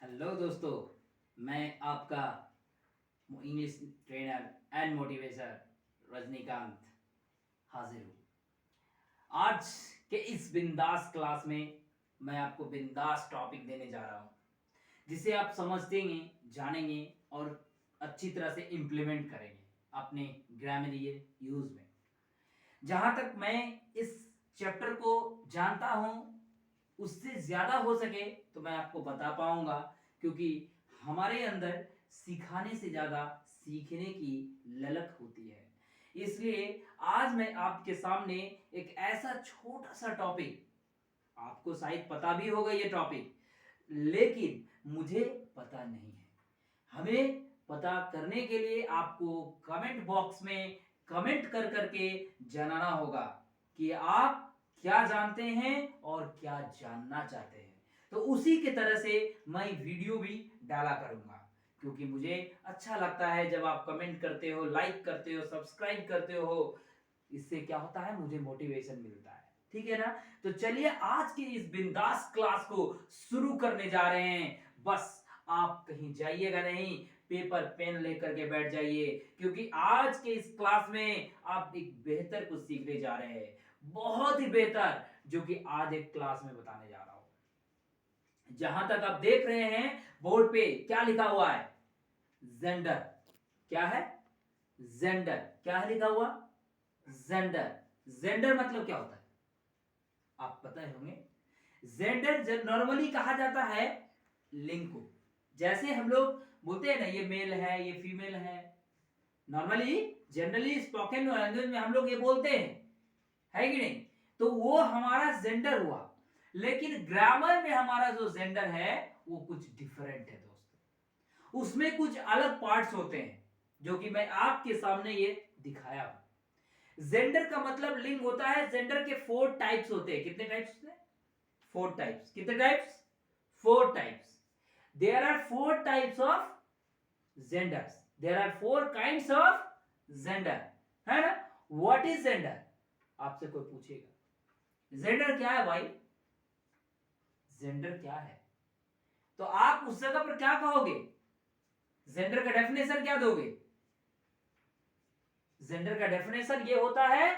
Hello दोस्तों, मैं आपका English trainer and motivator Rajinikanth हाजिर हूँ। आज के इस बिंदास क्लास में मैं आपको बिंदास टॉपिक देने जा रहा हूँ जिसे आप समझेंगे, जानेंगे और अच्छी तरह से इम्प्लीमेंट करेंगे अपने ग्रामरियल यूज में। जहाँ तक मैं इस चैप्टर को जानता हूँ उससे ज़्यादा हो सके तो मैं आपको बता पाऊंगा, क्योंकि हमारे अंदर सिखाने से ज़्यादा सीखने की ललक होती है। इसलिए आज मैं आपके सामने एक ऐसा छोटा सा टॉपिक, आपको शायद पता भी होगा ये टॉपिक, लेकिन मुझे पता नहीं है। हमें पता करने के लिए आपको कमेंट बॉक्स में कमेंट कर करके जानना होगा कि आप क्या जानते हैं और क्या जानना चाहते हैं। तो उसी के तरह से मैं वीडियो भी डाला करूंगा, क्योंकि मुझे अच्छा लगता है जब आप कमेंट करते हो, लाइक करते हो, सब्सक्राइब करते हो। इससे क्या होता है, मुझे मोटिवेशन मिलता है। ठीक है ना? तो चलिए आज की इस बिंदास क्लास को शुरू करने जा रहे हैं। बस आप कहीं जाइएगा नहीं, पेपर पेन लेकर के बैठ जाइए, क्योंकि आज के इस क्लास में आप एक बेहतर कुछ सीखने जा रहे हैं, बहुत ही बेहतर, जो कि आज एक क्लास में बताने जा रहा हूं। जहां तक आप देख रहे हैं बोर्ड पे क्या लिखा हुआ है, जेंडर। क्या है? जेंडर। क्या है लिखा हुआ? जेंडर। जेंडर मतलब क्या होता है आप पता ही होंगे। जेंडर नॉर्मली कहा जाता है लिंग को। जैसे हम लोग बोलते हैं ना, ये मेल है, ये फीमेल है, नॉर्मली जनरली स्पोकन लैंग्वेज में हम लोग ये बोलते हैं, है कि नहीं? तो वो हमारा जेंडर हुआ। लेकिन ग्रामर में हमारा जो जेंडर है वो कुछ डिफरेंट है दोस्तों। उसमें कुछ अलग पार्ट्स होते हैं जो कि मैं आपके सामने ये दिखाया हूं। जेंडर का मतलब लिंग होता है। जेंडर के 4 टाइप्स होते हैं। कितने टाइप्स होते हैं? 4 टाइप्स। कितने types? 4 types. There are 4 types of genders. There are 4 kinds of gender, है ना? What is gender? आपसे कोई पूछेगा जेंडर क्या है भाई, जेंडर क्या है, तो आप उस जगह पर क्या कहोगे? जेंडर का डेफिनेशन क्या दोगे? जेंडर का डेफिनेशन ये होता है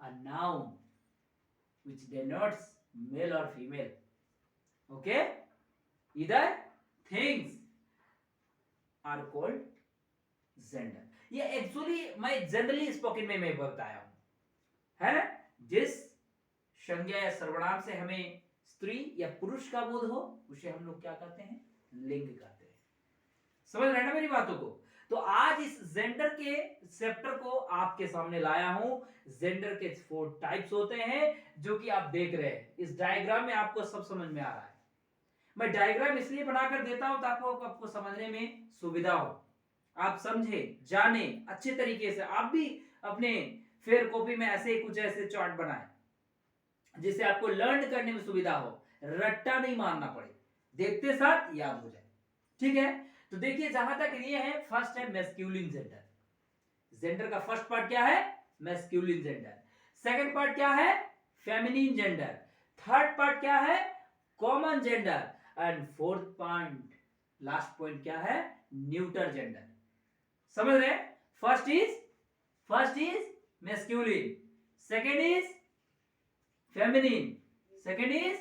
a noun which denotes male or female. Okay, either things are called gender. ये एक्चुअली मैं जनरली स्पोकन में मैं बताया हूं, है ना? जिस संज्ञा या सर्वनाम से हमें स्त्री या पुरुष का बोध हो उसे हम लोग क्या कहते हैं? लिंग कहते हैं। समझ रहे हैं ना मेरी बातों को? तो आज इस जेंडर के चैप्टर को आपके सामने लाया हूं। जेंडर के 4 टाइप्स होते हैं जो कि आप देख रहे हैं। इस डायग्राम में आपको सब समझ में आ रहा है। मैं डायग्राम इसलिए बनाकर देता हूं ताकि आपको समझने में सुविधा हो, आप समझे, जाने अच्छे तरीके से। आप भी अपने फेयर कॉपी में ऐसे कुछ ऐसे चार्ट बनाएं जिससे आपको लर्न करने में सुविधा हो, रट्टा नहीं मारना पड़े, देखते साथ याद हो जाए। ठीक है? तो देखिए, जहां तक ये है, फर्स्ट है मैस्कुलिन जेंडर। जेंडर का फर्स्ट पार्ट क्या है? Masculine gender. सेकंड पार्ट क्या है? Feminine gender. थर्ड पार्ट क्या है? Common gender. And fourth point, last point क्या है? Neuter gender. समझ रहे? First is masculine, second is feminine, second is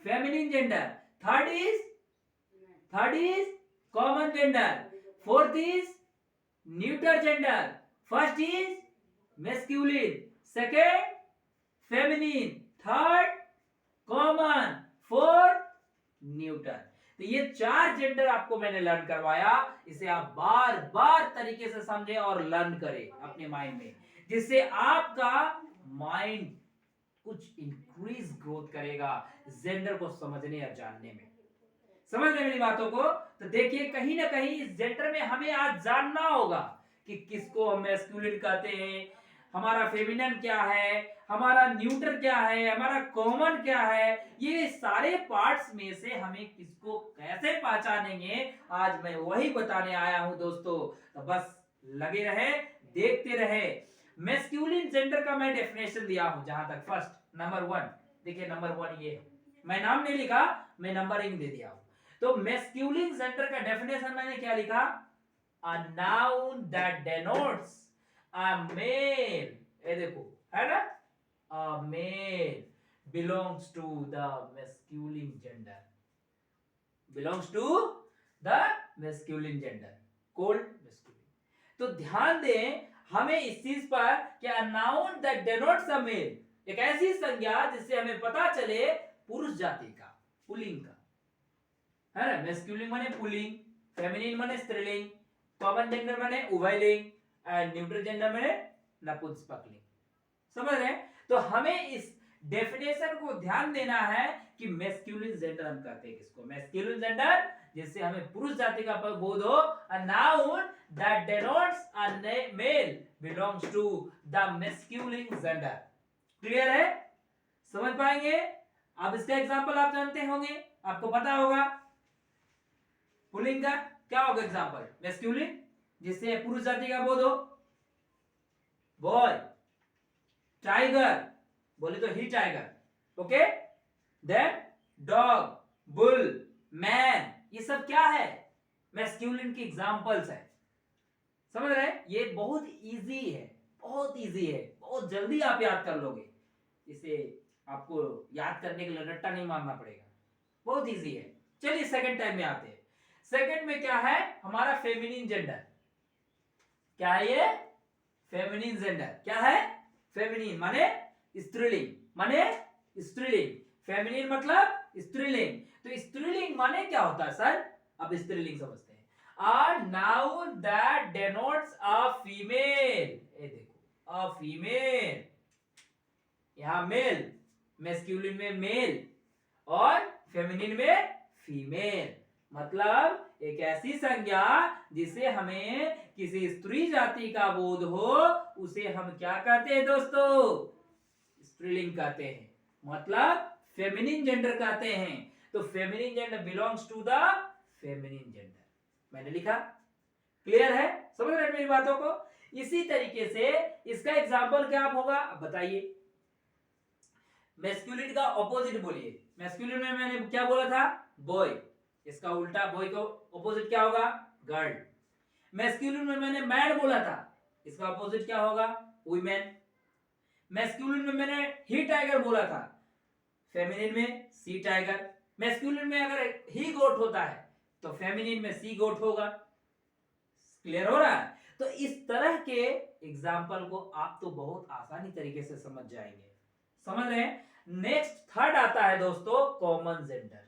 feminine gender, third is common gender, fourth is neuter gender. First is masculine, second feminine, third common, fourth neuter. तो ये 4 gender आपको मैंने learn करवाया। इसे आप बार बार तरीके से समझें और लर्न करें अपने माइंड में, जिससे आपका माइंड कुछ इंक्रीज ग्रोथ करेगा जेंडर को समझने और जानने में। समझ रहे मेरी बातों को? तो देखिए, कहीं ना कहीं इस जेंडर में हमें आज जानना होगा कि किसको हम मैस्कुलिन कहते हैं, हमारा फेमिनिन क्या है, हमारा न्यूटर क्या है, हमारा कॉमन क्या है। ये सारे पार्ट्स में से हमें किसको कैसे पहचानेंगे, आज मैं वही बताने आया हूं दोस्तों। तो बस लगे रहे, देखते रहे। मैस्कुलिन जेंडर का मैं डेफिनेशन दिया हूं। जहां तक फर्स्ट नंबर 1, देखिए नंबर 1 ये है। मैं नाम नहीं लिखा, मैं नंबरिंग दे दिया हूं। तो मैस्कुलिन जेंडर का डेफिनेशन मैंने क्या लिखा, a noun that denotes a male, ये देखो है ना, a male belongs to the masculine gender, belongs to the masculine gender, called masculine। तो ध्यान दें हमें इस चीज पर कि a noun that denotes a male, एक ऐसी संज्ञा जिससे हमें पता चले पुरुष जाति का, पुल्लिंग का, है ना। मैस्कुलिन माने पुल्लिंग, फेमिनिन माने स्त्रीलिंग, कॉमन जेंडर माने उभयलिंग एंड न्यूट्रल जेंडर माने नपुंसकलिंग। समझ रहे हैं? तो हमें इस डेफिनेशन को ध्यान देना है कि मैस्कुलिन जेंडर हम कहते हैं किसको, मैस्कुलिन जेंडर जिससे हमें पुरुष जाति का बोध हो, a noun that denotes a male belongs to the masculine gender। Clear है? समझ पाएंगे? अब इसका एग्जांपल आप जानते होंगे, आपको पता होगा पुल्लिंग का क्या होगा एग्जांपल, मैस्कुलिन जिससे पुरुष जाति का बोध हो, बॉय, टाइगर बोले तो ही tiger, okay, then dog, bull, man, ये सब क्या है, मैस्कुलिन की एग्जांपल्स है। समझ रहे हैं? ये बहुत इजी है, बहुत इजी है, बहुत जल्दी आप याद कर लोगे, इसे आपको याद करने के लिए रट्टा नहीं मारना पड़ेगा, बहुत इजी है। चलिए सेकंड टाइम में आते हैं। सेकंड में क्या है हमारा फेमिनिन जेंडर, क्या है ये, फेमिनिन जेंडर क्या है, फेमिनिन माने स्त्रीलिंग, माने स्त्रीलिंग, फेमिनिन मतलब स्त्रीलिंग। तो स्त्रीलिंग माने क्या होता है सर, अब स्त्रीलिंग समझते हैं, a noun that denotes a female, ये देखो a female, यहां मेल, मैस्कुलिन में मेल और फेमिनिन में फीमेल, मतलब एक ऐसी संज्ञा जिसे हमें किसी स्त्री जाति का बोध हो, उसे हम क्या कहते हैं दोस्तों, स्त्रीलिंग कहते हैं, मतलब फेमिनिन जेंडर कहते हैं। तो feminine gender belongs to the feminine gender, मैंने लिखा, क्लियर है, समझ रहे हैं मेरी बातों को। इसी तरीके से इसका एग्जांपल क्या होगा, अब बताइए, मैस्कुलिन का ऑपोजिट बोलिए, मैस्कुलिन में मैंने क्या बोला था, बॉय, इसका उल्टा बॉय को ऑपोजिट क्या होगा, गर्ल। मैस्कुलिन में मैंने मैन बोला था, इसका ऑपोजिट क्या होगा, वुमेन। मैस्कुलिन में मैंने ही टाइगर बोला था, फेमिनिन में सी टाइगर। मैस्कुलिन में अगर ही गोट होता है तो फेमिनिन में सी गोट होगा। क्लियर हो रहा है? तो इस तरह के एग्जाम्पल को आप तो बहुत आसानी तरीके से समझ जाएंगे, समझ रहे हैं। नेक्स्ट थर्ड आता है दोस्तों कॉमन जेंडर।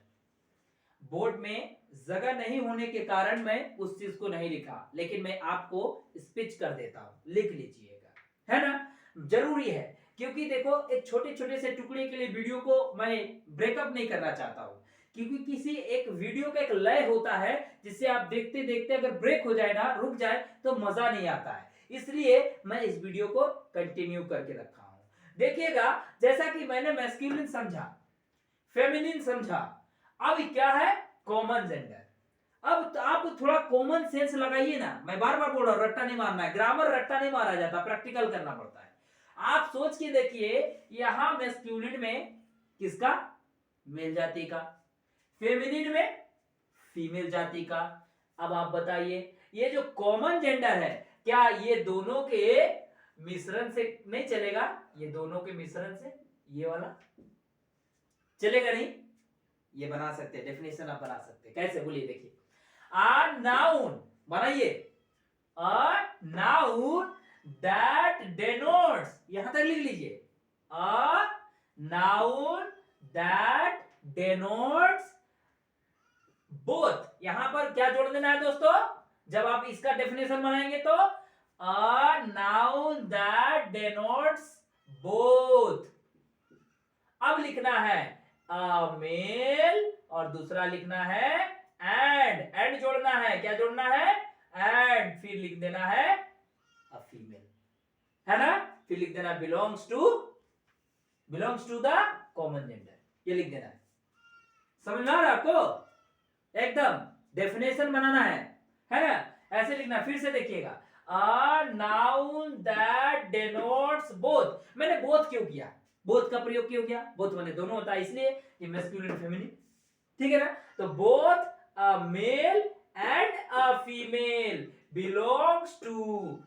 बोर्ड में जगह नहीं होने के कारण मैं उस चीज को नहीं लिखा, लेकिन मैं आपको स्पीच कर देता हूं, लिख लीजिएगा, है ना, जरूरी है, क्योंकि देखो एक छोटे छोटे से टुकड़े के लिए वीडियो को मैं ब्रेकअप नहीं करना चाहता हूं, क्योंकि किसी एक वीडियो का एक लय होता है जिससे आप देखते देखते अगर ब्रेक हो जाए ना, रुक जाए तो मजा नहीं आता है, इसलिए मैं इस वीडियो को कंटिन्यू करके रखा हूं। देखिएगा, जैसा कि मैंने मैस्कुलिन समझा, फेमिनिन समझा, अब क्या है कॉमन जेंडर। अब तो आप थोड़ा कॉमन सेंस लगाइए ना, मैं बार बार बोल रहा हूं, रट्टा नहीं मारना है, ग्रामर रट्टा नहीं मारा जाता, प्रैक्टिकल करना पड़ता है। आप सोच के देखिए, यहां मैस्कुलिन में किसका, मेल जाति का, फेमिनिन में फीमेल जाति का। अब आप बताइए, ये जो कॉमन जेंडर है, क्या ये दोनों के मिश्रण से नहीं चलेगा, ये दोनों के मिश्रण से ये वाला चलेगा नहीं, ये बना सकते हैं, डेफिनेशन आप बना सकते हैं, कैसे बोलिए, देखिए, a noun बनाइए, a noun that denotes, यहां तक लिख लीजिए, a noun that denotes both, यहां पर क्या जोड़ देना है दोस्तों, जब आप इसका डेफिनेशन बनाएंगे तो a noun that denotes both, अब लिखना है a male और दूसरा लिखना है and जोड़ना है, क्या जोड़ना है, and फिर लिख देना है a female, है ना, फिर लिख देना belongs to the common gender, ये लिख देना है। समझ में आ रहा है आपको, एकदम डेफिनेशन बनाना है ना, ऐसे लिखना। फिर से देखिएगा, a noun that denotes both, मैंने both क्यों किया, बोथ का प्रयोग क्यों किया, बोथ माने दोनों होता है, इसलिए ये मैस्कुलिन फेमिनिन, ठीक है ना। तो both a male and a female belongs to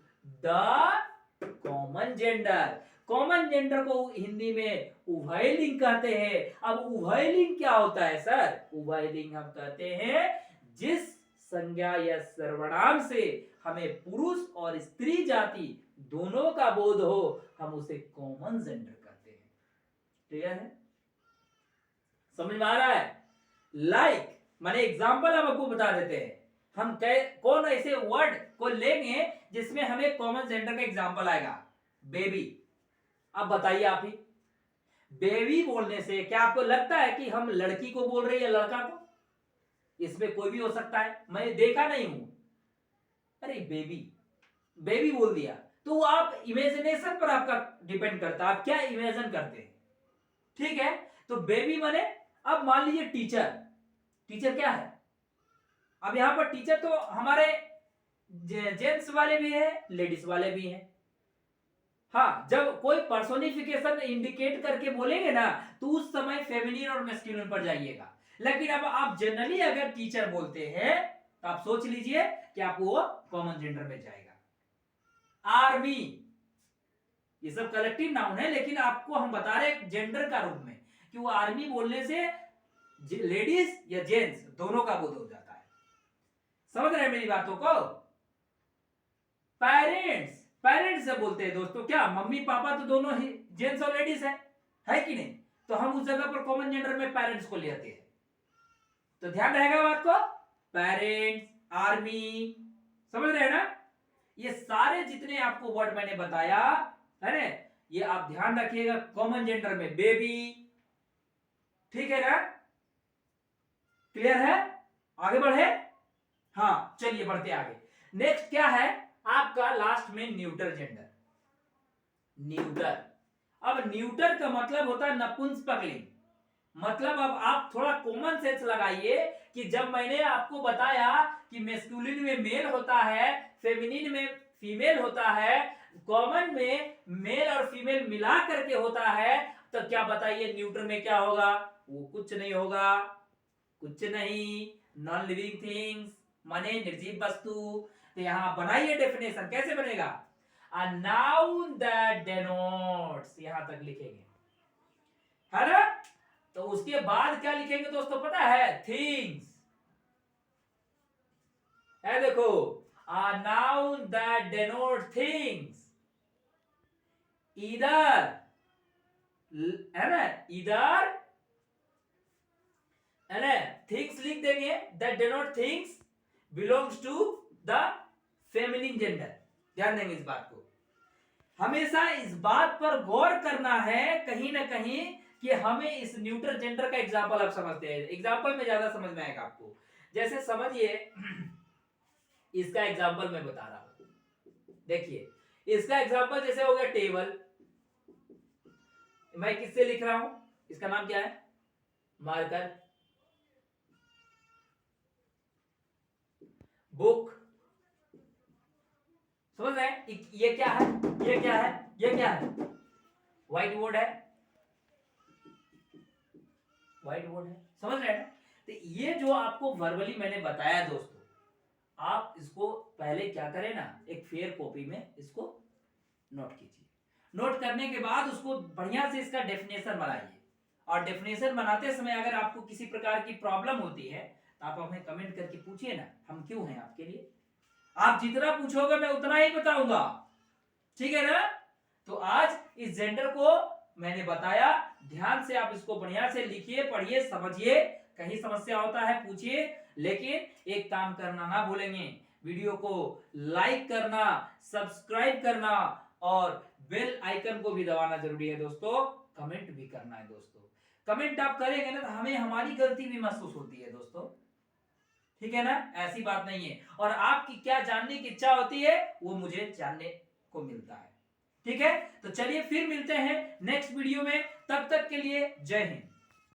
the common gender. Common gender को हिंदी में उभयलिंग कहते हैं। अब उभयलिंग क्या होता है सर? उभयलिंग हम कहते हैं जिस संज्ञा या सर्वनाम से हमें पुरुष और स्त्री जाति दोनों का बोध हो, हम उसे कॉमन जेंडर कहते हैं। क्लियर है? समझ में आ रहा है? लाइक माने एग्जाम्पल हम आपको बता देते हैं। हम कौन ऐसे वर्ड को लेंगे जिसमें हमें कॉमन जेंडर का एग्जाम्पल आएगा? बेबी। अब बताइए आप ही, बेबी बोलने से क्या आपको लगता है कि हम लड़की को बोल रहे हैं या लड़का को? इसमें कोई भी हो सकता है, मैं देखा नहीं हूं। अरे बेबी, बेबी बोल दिया तो आप इमेजिनेशन पर आपका डिपेंड करता है, आप क्या इमेजिन करते हैं। ठीक है, तो बेबी माने, अब मान लीजिए टीचर। टीचर क्या है? अब यहां पर टीचर तो हमारे जेंट्स वाले भी है, लेडीज वाले भी हैं। हाँ, जब कोई पर्सोनिफिकेशन इंडिकेट करके बोलेंगे ना तो उस समय फेमिनिन और मैस्कुलिन पर जाइएगा। लेकिन अब आप जनरली अगर टीचर बोलते हैं तो आप सोच लीजिए कि आपको वो कॉमन जेंडर में जाएगा। आर्मी, ये सब कलेक्टिव नाउन है, लेकिन आपको हम बता रहे हैं जेंडर का रूप में कि वो आर्मी बोलने से लेडीज या जेंट्स दोनों का बोध हो जाता है। समझ रहे हैं मेरी बातों को? पेरेंट्स, पेरेंट्स से बोलते हैं दोस्तों, क्या मम्मी पापा तो दोनों ही जेंट्स और लेडीज है कि नहीं? तो हम उस जगह पर कॉमन जेंडर में पेरेंट्स को ले आते हैं। तो ध्यान रहेगा बात को, पेरेंट्स, आर्मी, समझ रहे हैं ना? ये सारे जितने आपको वर्ड मैंने बताया है ना, ये आप ध्यान रखिएगा कॉमन जेंडर में। बेबी, ठीक है ना? क्लियर है? आगे बढ़े? हाँ, चलिए बढ़ते आगे। नेक्स्ट क्या है आपका लास्ट में? Neuter gender. न्यूटर, अब न्यूटर का मतलब होता है नपुंसकलिंग। मतलब अब आप थोड़ा कॉमन सेंस लगाइए कि जब मैंने आपको बताया कि मैस्कुलिन में मेल होता है, फेमिनिन में फीमेल होता है, कॉमन में मेल और फीमेल मिला करके होता है, तो क्या बताइए न्यूटर में क्या होगा? वो कुछ नहीं होगा, कुछ नहीं, नॉन लिविंग थिंग्स माने निर्जीव वस्तु। तो यहां बनाइए डेफिनेशन, कैसे बनेगा? अ नाउन दैट डेनोट्स, यहां तक लिखेंगे है ना? तो उसके बाद क्या लिखेंगे दोस्तों पता है? थिंग्स है, देखो, a noun that denote things, इधर है ना, इधर है ना, थिंग्स लिख देंगे, that denote things belongs to the feminine gender. ध्यान देंगे इस बात को, हमेशा इस बात पर गौर करना है कहीं ना कहीं कि हमें इस न्यूटर जेंडर का एग्जांपल आप समझते हैं। एग्जांपल में ज्यादा समझ में आएगा आपको। जैसे समझिए, इसका एग्जांपल मैं बता रहा हूं, देखिए इसका एग्जांपल जैसे हो गया टेबल। मैं किससे लिख रहा हूं? इसका नाम क्या है? मार्कर। बुक, समझ रहे हैं? ये क्या है? ये क्या है? ये क्या है? व्हाइट बोर्ड है, व्हाइट बोर्ड है, समझ रहे हैं? तो ये जो आपको वर्बली मैंने बताया दोस्तों, आप इसको पहले क्या करें ना, एक फेयर कॉपी में इसको नोट कीजिए। नोट करने के बाद उसको बढ़िया से इसका डेफिनेशन बनाइए, और डेफिनेशन बनाते समय अगर आपको किसी प्रकार की प्रॉब्लम होती है तो आप हमें कमेंट करके पूछिए ना, हम क्यों हैं आपके लिए। आप जितना पूछोगे मैं उतना ही बताऊंगा, ठीक है ना? तो आज इस जेंडर को मैंने बताया, ध्यान से आप इसको बढ़िया से लिखिए, पढ़िए, समझिए, कहीं समस्या होता है पूछिए। लेकिन एक काम करना ना भूलेंगे, वीडियो को लाइक करना, सब्सक्राइब करना और बेल आइकन को भी दबाना जरूरी है दोस्तों। कमेंट भी करना है दोस्तों, कमेंट आप करेंगे ना तो हमें हमारी गलती भी महसूस होती है दोस्तों, ठीक है ना? ऐसी बात नहीं है, और आपकी क्या जानने की इच्छा होती है वो मुझे जानने को मिलता है, ठीक है? तो चलिए फिर मिलते हैं नेक्स्ट वीडियो में, तब तक के लिए जय हिंद।